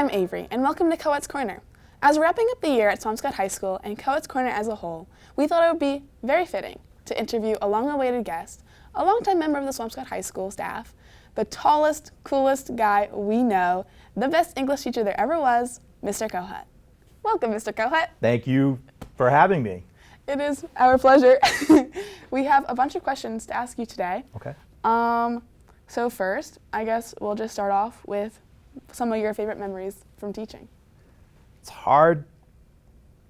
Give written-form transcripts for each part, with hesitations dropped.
I'm Avery, and welcome to Kohut's Corner. As we're wrapping up the year at Swampscott High School and Kohut's Corner as a whole, we thought it would be very fitting to interview a long-awaited guest, a longtime member of the Swampscott High School staff, the tallest, coolest guy we know, the best English teacher there ever was, Mr. Kohut. Welcome, Mr. Kohut. Thank you for having me. It is our pleasure. We have a bunch of questions to ask you today. Okay. So first, I guess we'll just start off with some of your favorite memories from teaching. It's hard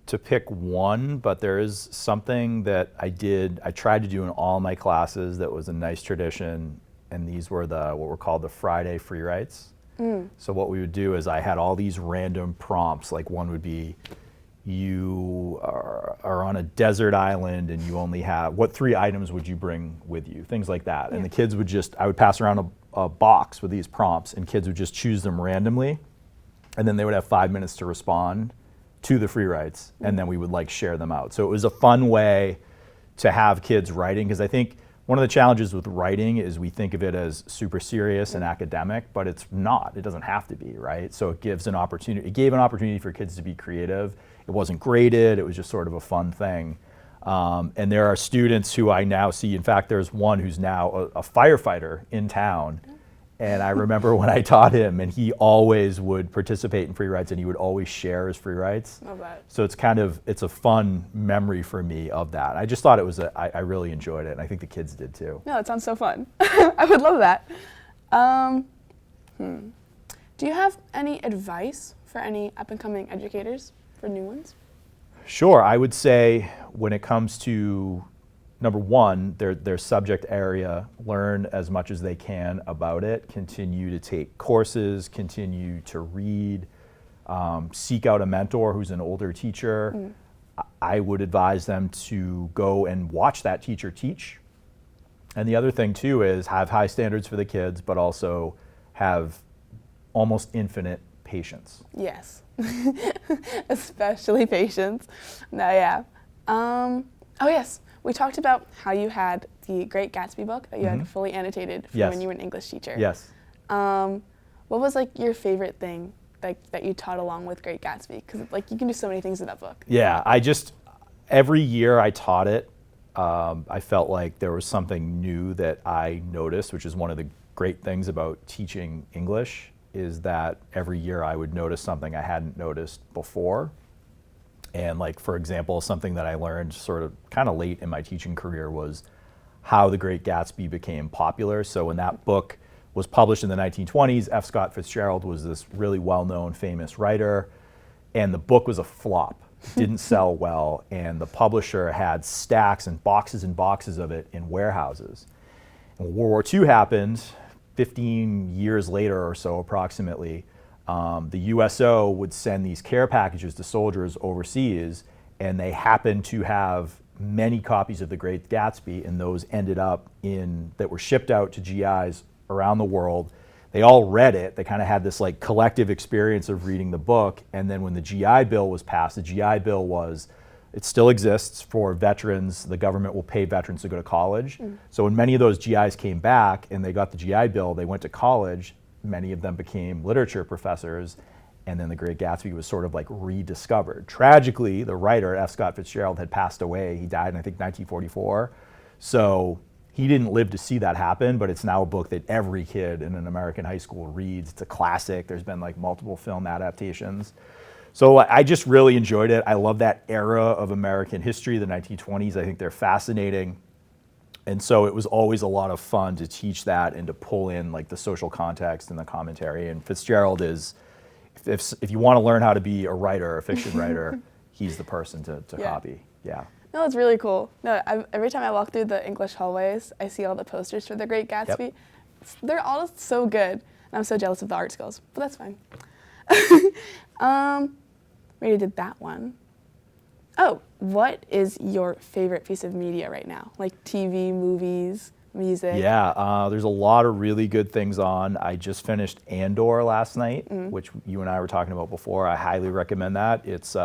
to pick one, but there is something that I tried to do in all my classes that was a nice tradition, and these were what were called the Friday free writes. So what we would do is I had all these random prompts, like one would be, you are on a desert island and you only have, what 3 items would you bring with you? Things like that. Yeah. And the kids would I would pass around a box with these prompts and kids would just choose them randomly. And then they would have 5 minutes to respond to the free writes, and then we would share them out. So it was a fun way to have kids writing, because I think one of the challenges with writing is we think of it as super serious and academic, but it's not. It doesn't have to be, right? So it gave an opportunity for kids to be creative. It wasn't graded, it was just sort of a fun thing. And there are students who I now see, in fact, there's one who's now a firefighter in town. And I remember when I taught him, and he always would participate in free writes, and he would always share his free writes. Love that. So it's a fun memory for me of that. I just thought I really enjoyed it, and I think the kids did too. No, that sounds so fun. I would love that. Do you have any advice for any up-and-coming educators, for new ones? Sure. I would say when it comes to, number one, their subject area, learn as much as they can about it, continue to take courses, continue to read, seek out a mentor who's an older teacher. I would advise them to go and watch that teacher teach. And the other thing too is have high standards for the kids, but also have almost infinite patience. Yes, especially patience. No, yeah. Oh yes. We talked about how you had the Great Gatsby book that you had fully annotated from when you were an English teacher. Yes. What was your favorite thing that you taught along with Great Gatsby? Because you can do so many things in that book. Yeah, every year I taught it, I felt like there was something new that I noticed, which is one of the great things about teaching English, is that every year I would notice something I hadn't noticed before. And for example, something that I learned sort of kind of late in my teaching career was how The Great Gatsby became popular. So when that book was published in the 1920s, F. Scott Fitzgerald was this really well-known, famous writer, and the book was a flop. It didn't sell well, and the publisher had stacks and boxes of it in warehouses. And when World War II happened, 15 years later or so approximately, the USO would send these care packages to soldiers overseas, and they happened to have many copies of The Great Gatsby, and those ended up that were shipped out to GIs around the world. They all read it. They kind of had this collective experience of reading the book, and then when the GI Bill was passed, the GI Bill it still exists for veterans. The government will pay veterans to go to college. So when many of those GIs came back and they got the GI Bill, they went to college. Many of them became literature professors, and then The Great Gatsby was sort of rediscovered. Tragically, the writer, F. Scott Fitzgerald, had passed away. He died in, I think, 1944. So he didn't live to see that happen, but it's now a book that every kid in an American high school reads. It's a classic. There's been multiple film adaptations. So I just really enjoyed it. I love that era of American history, the 1920s. I think they're fascinating. And so it was always a lot of fun to teach that and to pull in the social context and the commentary. And Fitzgerald is, if you want to learn how to be a writer, a fiction writer, he's the person to copy. Yeah. No, it's really cool. No, every time I walk through the English hallways, I see all the posters for The Great Gatsby. Yep. They're all so good. And I'm so jealous of the art skills, but that's fine. We already did that one. Oh, what is your favorite piece of media right now? TV, movies, music? Yeah, there's a lot of really good things on. I just finished Andor last night, which you and I were talking about before. I highly recommend that. It's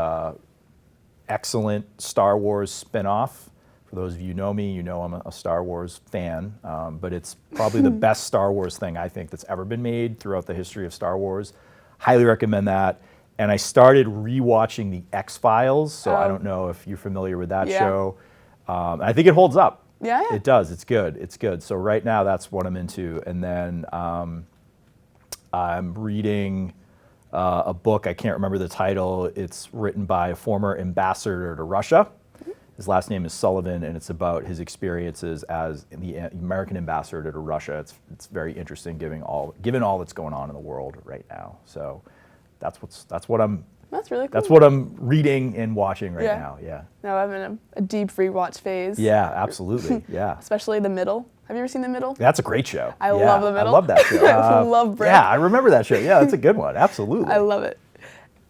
excellent Star Wars spin-off. For those of you who know me, you know I'm a Star Wars fan, but it's probably the best Star Wars thing I think that's ever been made throughout the history of Star Wars. highly recommend that. And I started rewatching The X-Files, so I don't know if you're familiar with that show. I think it holds up. Yeah. It does. It's good. It's good. So right now, that's what I'm into. And then I'm reading a book. I can't remember the title. It's written by a former ambassador to Russia. His last name is Sullivan, and it's about his experiences as the American ambassador to Russia. It's very interesting, given all that's going on in the world right now. So that's what I'm. That's really cool. That's what I'm reading and watching right now. Yeah. No, I'm in a deep rewatch phase. Yeah, absolutely. Yeah. Especially The Middle. Have you ever seen The Middle? That's a great show. I love The Middle. I love that show. I love Brett. Yeah, I remember that show. Yeah, that's a good one. Absolutely. I love it.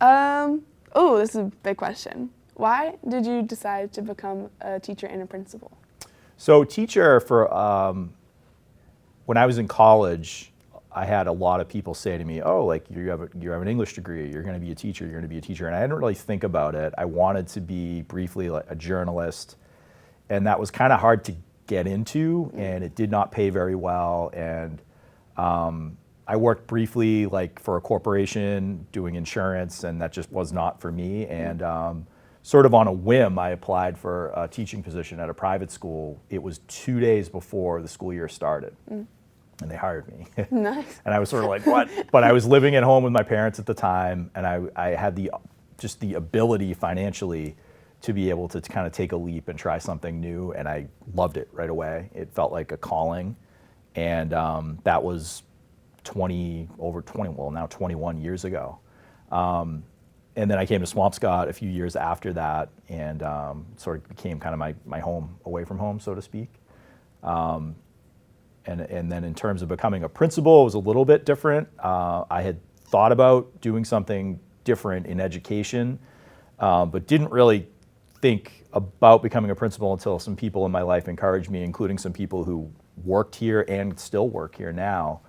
Oh, this is a big question. Why did you decide to become a teacher and a principal? So teacher for, when I was in college, I had a lot of people say to me, oh, like you have an English degree, you're going to be a teacher, you're going to be a teacher. And I didn't really think about it. I wanted to be briefly like a journalist, and that was kind of hard to get into, and it did not pay very well. And I worked briefly like for a corporation doing insurance, and that just was not for me. And sort of on a whim, I applied for a teaching position at a private school. It was 2 days before the school year started. And they hired me. Nice. And I was sort of like, what? But I was living at home with my parents at the time, and I had the ability financially to be able to kind of take a leap and try something new, and I loved it right away. It felt like a calling, and that was 21 years ago. And then I came to Swampscott a few years after that, and sort of became kind of my home away from home, so to speak. And then in terms of becoming a principal, it was a little bit different. I had thought about doing something different in education, but didn't really think about becoming a principal until some people in my life encouraged me, including some people who worked here and still work here now.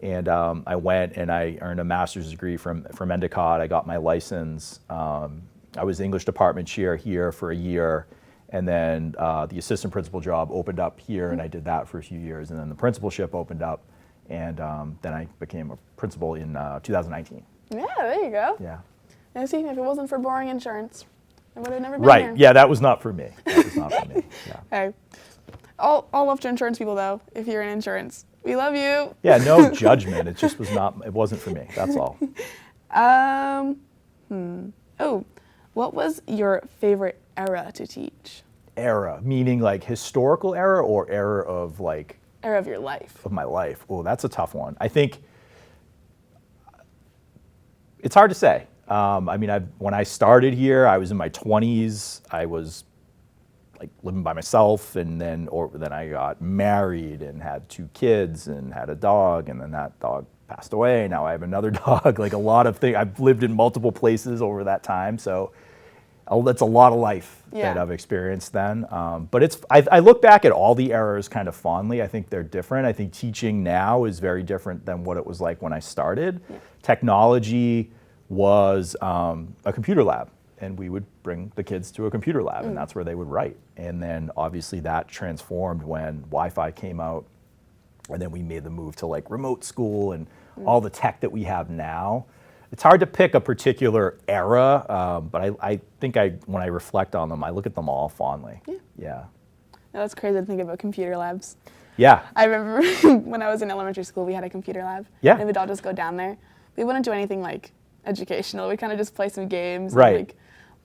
And I went and I earned a master's degree from Endicott. I got my license. I was English department chair here for a year. And then the assistant principal job opened up here, and I did that for a few years. And then the principalship opened up, and then I became a principal in 2019. Yeah, there you go. Yeah. Now see, if it wasn't for boring insurance, I would have never been Right. here. Yeah, that was not for me. That was not for me. Yeah. Hey, all love to insurance people though. If you're in insurance, we love you. Yeah, no judgment. It just was not. It wasn't for me. That's all. Oh, what was your favorite era to teach? Era, meaning like historical era or era of like Era of your life. of my life. Oh, that's a tough one. I think it's hard to say. I mean, when I started here, I was in my 20s. I was like living by myself, and then I got married and had 2 kids and had a dog, and then that dog passed away. Now I have another dog. Like a lot of things. I've lived in multiple places over that time, so that's a lot of life that I've experienced then. But I look back at all the eras kind of fondly. I think they're different. I think teaching now is very different than what it was like when I started. Yeah. Technology was a computer lab, and we would bring the kids to a computer lab, and that's where they would write. And then obviously that transformed when Wi-Fi came out, and then we made the move to like remote school and all the tech that we have now. It's hard to pick a particular era, but I think when I reflect on them, I look at them all fondly. Yeah. No, that's crazy to think about computer labs. Yeah. I remember when I was in elementary school, we had a computer lab. Yeah. And we'd all just go down there. We wouldn't do anything like educational. We kind of just play some games. Right. And, like,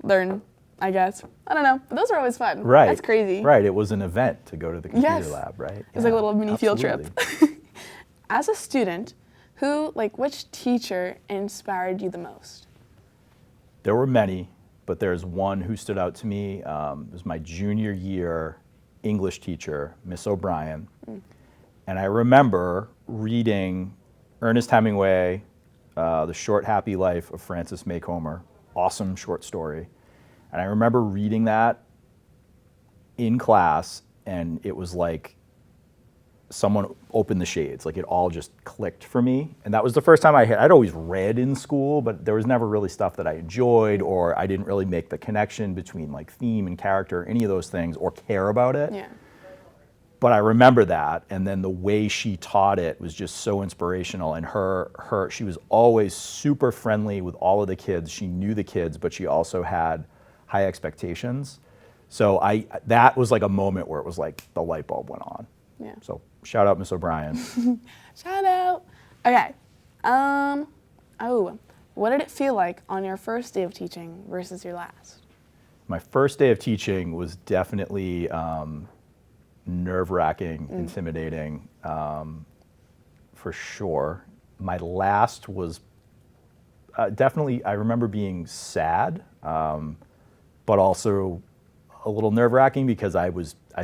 learn, I guess. I don't know. But those are always fun. Right. That's crazy. Right. It was an event to go to the computer Yes. lab, right? It was like a little mini field trip. Absolutely. As a student, which teacher inspired you the most? There were many, but there's one who stood out to me. It was my junior year English teacher, Miss O'Brien. And I remember reading Ernest Hemingway, The Short Happy Life of Francis Maycomer. Awesome short story. And I remember reading that in class, and it was like someone opened the shades. Like it all just clicked for me. And that was the first time I'd always read in school, but there was never really stuff that I enjoyed, or I didn't really make the connection between like theme and character, any of those things, or care about it. Yeah. but I remember that, and then the way she taught it was just so inspirational. And she was always super friendly with all of the kids. She knew the kids, but she also had high expectations. So that was like a moment where it was like the light bulb went on. Yeah. So shout out Miss O'Brien. Shout out. Okay. What did it feel like on your first day of teaching versus your last? My first day of teaching was definitely nerve-wracking, intimidating, for sure. My last was definitely, I remember being sad, but also a little nerve-wracking because I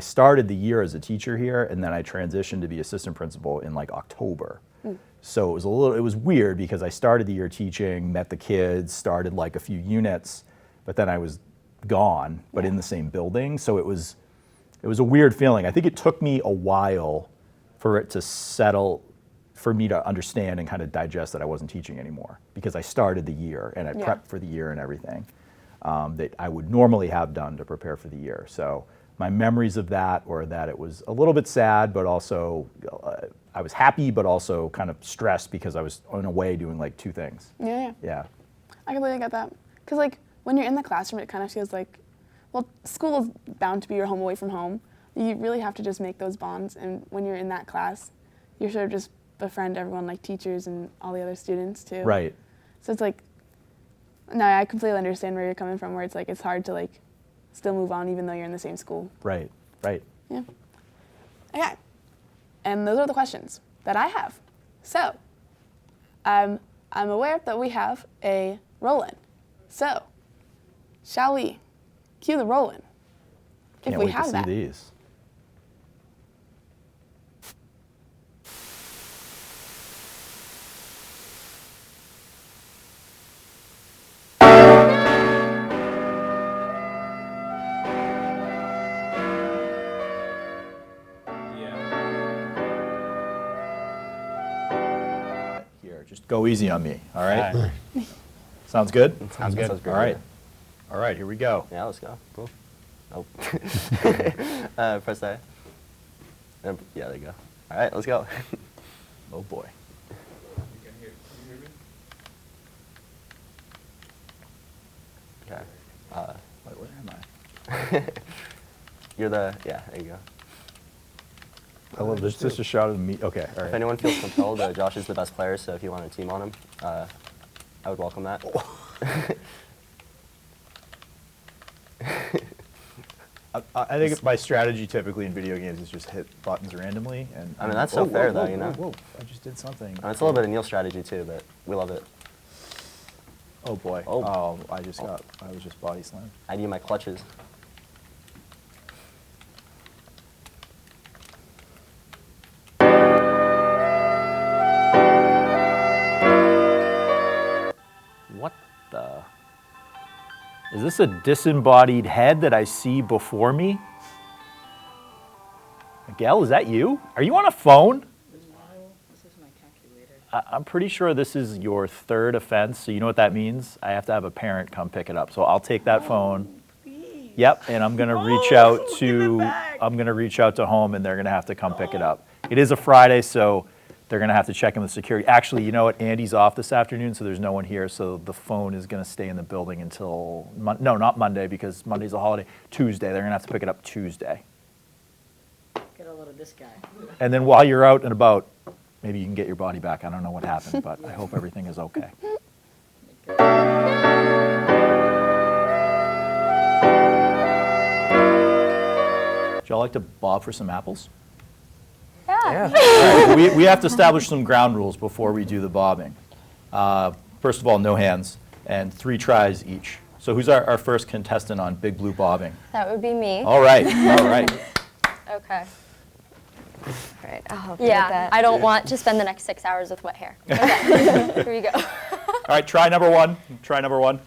started the year as a teacher here, and then I transitioned to be assistant principal in like October. So it was weird because I started the year teaching, met the kids, started like a few units, but then I was gone, but in the same building. So it was a weird feeling. I think it took me a while for it to settle, for me to understand and kind of digest that I wasn't teaching anymore, because I started the year and I prepped for the year and everything that I would normally have done to prepare for the year. So my memories of that were that it was a little bit sad, but also I was happy, but also kind of stressed because I was in a way doing like two things. Yeah. I completely get that. Because like when you're in the classroom, it kind of feels like, well, school is bound to be your home away from home. You really have to just make those bonds. And when you're in that class, you're sort of just befriend everyone, like teachers and all the other students too. Right. So it's like, no, I completely understand where you're coming from, where it's like, it's hard to like still move on even though you're in the same school. Right. Yeah. Okay. And those are the questions that I have. So, I'm aware that we have a roll-in. So, shall we cue the roll-in? Can't if we wait have to see that. these. Just go easy on me, all right? Sounds good? Sounds good. All right. All right, here we go. Yeah, let's go. Cool. Oh. Press A. Yeah, there you go. All right, let's go. Oh boy. Okay. Wait, where am I? You're the, yeah, there you go. I love this. Just a shot of me. Okay, all right. If anyone feels compelled, Josh is the best player, so if you want a team on him, I would welcome that. I think my strategy typically in video games is just hit buttons randomly. And I mean, that's so fair, though, you know? Whoa, I just did something. It's a little bit of Neil's strategy, too, but we love it. Oh, boy. Oh. I was just body slammed. I need my clutches. What the? Is this a disembodied head that I see before me? Miguel, is that you? Are you on a phone? No, this is my calculator. I'm pretty sure this is your third offense, so you know what that means? I have to have a parent come pick it up. So I'll take that phone. Please. Yep, and I'm gonna reach out to home, and they're gonna have to come pick it up. It is a Friday, so they're gonna have to check in with security. Actually, you know what? Andy's off this afternoon, so there's no one here. So the phone is gonna stay in the building until no, not Monday, because Monday's a holiday. Tuesday, they're gonna have to pick it up Tuesday. Get a load of this guy. And then while you're out and about, maybe you can get your body back. I don't know what happened, but I hope everything is okay. Would y'all like to bob for some apples? Yeah. All right, we have to establish some ground rules before we do the bobbing. First of all, no hands, and 3 tries each. So who's our first contestant on Big Blue bobbing? That would be me. All right, all right. Okay. All right, I'll help Yeah, I don't want to spend the next 6 hours with wet hair. Okay, here we go. All right, try number 1. Try number 1.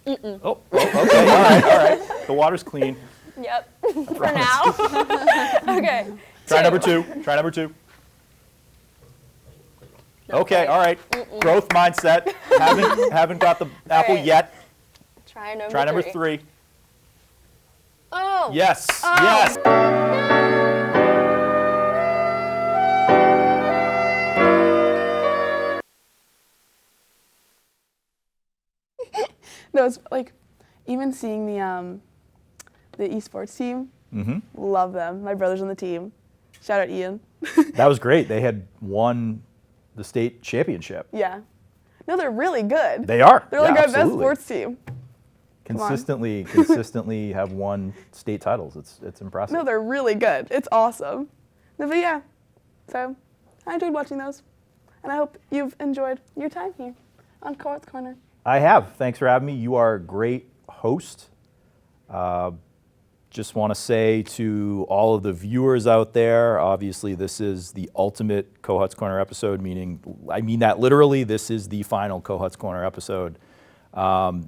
Oh, okay, all right. The water's clean. Yep, for now. Okay. Try number 2. Try number 2. Okay, all right. Growth mindset. Haven't got the apple right. yet. Try number 3. Try number 3. Oh. Yes, Oh. yes. was like, even seeing the esports team, love them. My brother's on the team. Shout out Ian. That was great. They had won the state championship. Yeah. No, they're really good. They are. They're like Yeah, our best absolutely. sports team. Come on. Consistently have won state titles. It's impressive. No, they're really good. It's awesome. No, but yeah, so I enjoyed watching those, and I hope you've enjoyed your time here on Kohut's Corner. I have. Thanks for having me. You are a great host. Just want to say to all of the viewers out there, obviously this is the ultimate Kohut's Corner episode, meaning, I mean that literally, this is the final Kohut's Corner episode.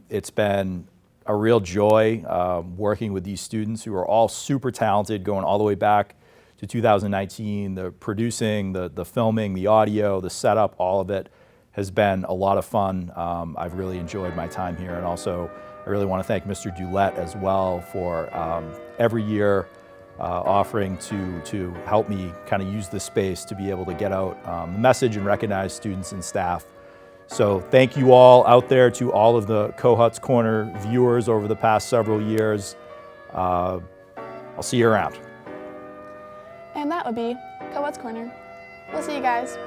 It's been a real joy working with these students who are all super talented, going all the way back to 2019. The producing, the filming, the audio, the setup, all of it has been a lot of fun. I've really enjoyed my time here, and also I really want to thank Mr. Dulett as well for every year offering to help me kind of use this space to be able to get out the message and recognize students and staff. So thank you all out there, to all of the Kohut's Corner viewers over the past several years. I'll see you around. And that would be Kohut's Corner. We'll see you guys.